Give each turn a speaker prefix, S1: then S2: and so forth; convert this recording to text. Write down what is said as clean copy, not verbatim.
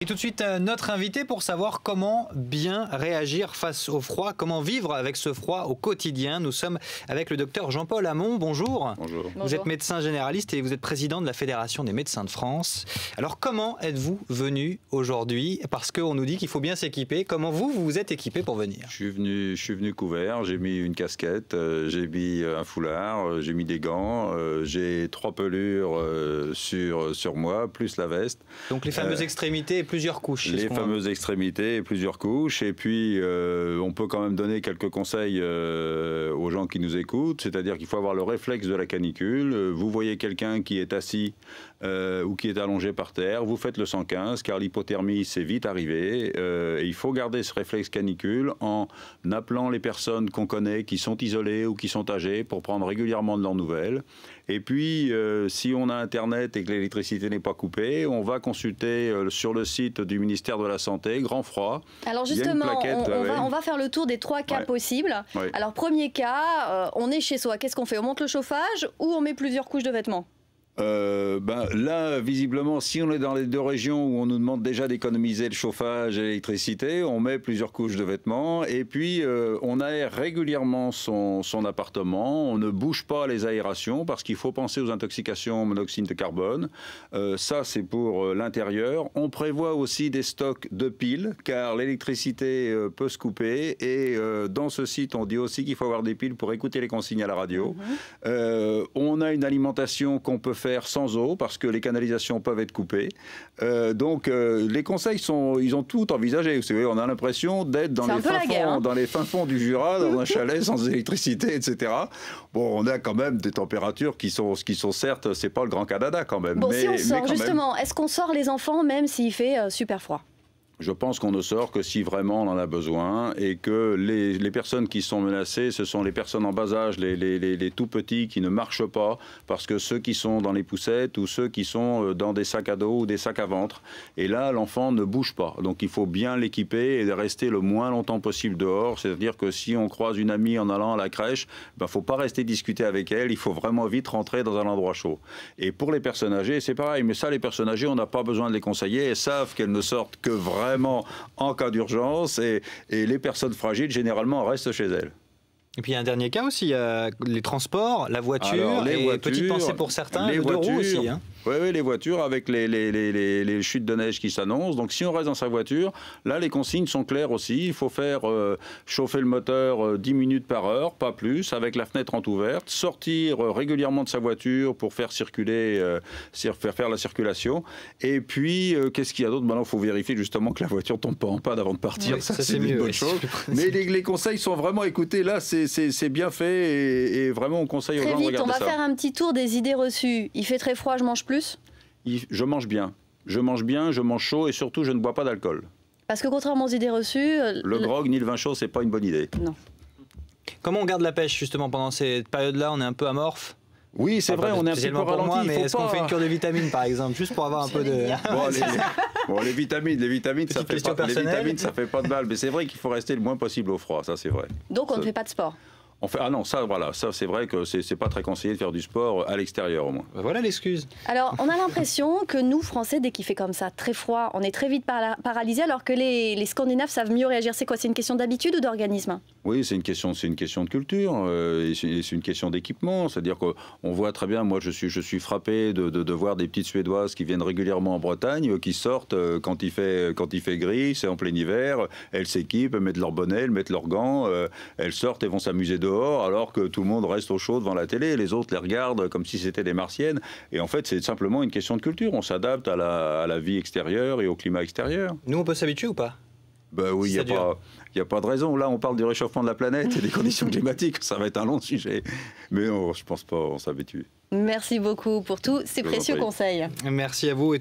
S1: Et tout de suite, notre invité pour savoir comment bien réagir face au froid, comment vivre avec ce froid au quotidien. Nous sommes avec le docteur Jean-Paul Hamon. Bonjour.
S2: Bonjour.
S1: Vous êtes médecin généraliste et vous êtes président de la Fédération des médecins de France. Alors, comment êtes-vous venu aujourd'hui? Parce qu'on nous dit qu'il faut bien s'équiper. Comment vous vous êtes équipé pour venir?
S2: Je suis venu couvert, j'ai mis une casquette, j'ai mis un foulard, j'ai mis des gants, j'ai 3 pelures sur moi, plus la veste.
S1: Donc les fameuses extrémités et plusieurs couches.
S2: Les fameuses extrémités et plusieurs couches. Et puis, on peut quand même donner quelques conseils aux gens qui nous écoutent. C'est-à-dire qu'il faut avoir le réflexe de la canicule. Vous voyez quelqu'un qui est assis ou qui est allongé par terre, vous faites le 115, car l'hypothermie, c'est vite arrivé. Et il faut garder ce réflexe canicule en appelant les personnes qu'on connaît, qui sont isolées ou qui sont âgées, pour prendre régulièrement de leurs nouvelles. Et puis, si on a Internet et que l'électricité n'est pas coupée, on va consulter sur le site du ministère de la Santé, Grand Froid.
S3: Alors justement, on va faire le tour des 3 cas possibles.
S2: Ouais.
S3: Alors premier cas, on est chez soi. Qu'est-ce qu'on fait? On monte le chauffage ou on met plusieurs couches de vêtements?
S2: Là, visiblement, si on est dans les 2 régions où on nous demande déjà d'économiser le chauffage et l'électricité, on met plusieurs couches de vêtements et puis on aère régulièrement son appartement. On ne bouge pas les aérations parce qu'il faut penser aux intoxications au monoxyde de carbone. Ça, c'est pour l'intérieur. On prévoit aussi des stocks de piles car l'électricité peut se couper et dans ce site, on dit aussi qu'il faut avoir des piles pour écouter les consignes à la radio. On a une alimentation qu'on peut faire sans eau parce que les canalisations peuvent être coupées. Donc les conseils ils ont tout envisagé. Vous savez, on a l'impression d'être dans les fins fonds du Jura, dans un chalet sans électricité, etc. Bon, on a quand même des températures qui sont certes, c'est pas le Grand Canada quand même.
S3: Bon,
S2: mais,
S3: si on sort justement,
S2: même,
S3: est-ce qu'on sort les enfants même s'il fait super froid?
S2: je pense qu'on ne sort que si vraiment on en a besoin et que les personnes qui sont menacées, ce sont les personnes en bas âge, les tout petits qui ne marchent pas, parce que ceux qui sont dans les poussettes ou ceux qui sont dans des sacs à dos ou des sacs à ventre. Et là, l'enfant ne bouge pas. Donc il faut bien l'équiper et rester le moins longtemps possible dehors. C'est-à-dire que si on croise une amie en allant à la crèche, il ne faut pas rester discuter avec elle, il faut vraiment vite rentrer dans un endroit chaud. Et pour les personnes âgées, c'est pareil. Mais ça, les personnes âgées, on n'a pas besoin de les conseiller. Elles savent qu'elles ne sortent que vraiment en cas d'urgence et les personnes fragiles généralement restent chez elles.
S1: Et puis il y a un dernier cas aussi, il y a les transports, la voiture, petite pensée pour certains, le 2 roues aussi. Hein.
S2: Oui, les voitures avec les chutes de neige qui s'annoncent. Donc si on reste dans sa voiture, là les consignes sont claires aussi. Il faut faire chauffer le moteur 10 minutes par heure, pas plus, avec la fenêtre entrouverte, sortir régulièrement de sa voiture pour faire circuler, faire la circulation. Et puis, qu'est-ce qu'il y a d'autre? Maintenant, il faut vérifier justement que la voiture ne tombe pas en panne avant de partir.
S1: Oui,
S2: ça c'est une bonne chose. Mais les conseils sont vraiment écoutés. Là, c'est bien fait et vraiment on conseille aux gens de regarder ça.
S3: Très vite, on va faire un petit tour des idées reçues. Il fait très froid, je mange plus?
S2: Je mange bien. Je mange chaud et surtout je ne bois pas d'alcool.
S3: Parce que contrairement aux idées reçues...
S2: Le grog ni le vin chaud, c'est pas une bonne idée.
S3: Non.
S1: Comment on garde la pêche justement pendant cette période-là? On est un peu amorphe.
S2: Oui, c'est vrai, on est un petit peu ralenti.
S1: Mais est-ce qu'on fait une cure de vitamines par exemple, juste pour avoir un peu de...
S2: Bon, les vitamines, ça fait pas de mal. Mais c'est vrai qu'il faut rester le moins possible au froid, ça c'est vrai.
S3: Donc on ne fait pas de sport?
S2: Ah non, ça c'est vrai que c'est pas très conseillé de faire du sport à l'extérieur au moins.
S1: Voilà l'excuse.
S3: Alors on a l'impression que nous Français, dès qu'il fait comme ça très froid, on est très vite paralysés, alors que les Scandinaves savent mieux réagir. C'est quoi? C'est une question d'habitude ou d'organisme? Oui,
S2: c'est une question de culture, c'est une question d'équipement. C'est-à-dire qu'on voit très bien, moi je suis frappé de voir des petites Suédoises qui viennent régulièrement en Bretagne, qui sortent quand il fait gris, c'est en plein hiver, elles s'équipent, elles mettent leur bonnet, elles mettent leurs gants, elles sortent et vont s'amuser dehors, alors que tout le monde reste au chaud devant la télé, les autres les regardent comme si c'était des martiennes. Et en fait, c'est simplement une question de culture. On s'adapte à la vie extérieure et au climat extérieur.
S1: Nous, on peut s'habituer ou pas?
S2: Ben oui, il n'y a pas de raison. Là, on parle du réchauffement de la planète et des conditions climatiques. Ça va être un long sujet. Mais non, je ne pense pas, on s'habitue.
S3: Merci beaucoup pour tous ces précieux conseils.
S1: Merci à vous.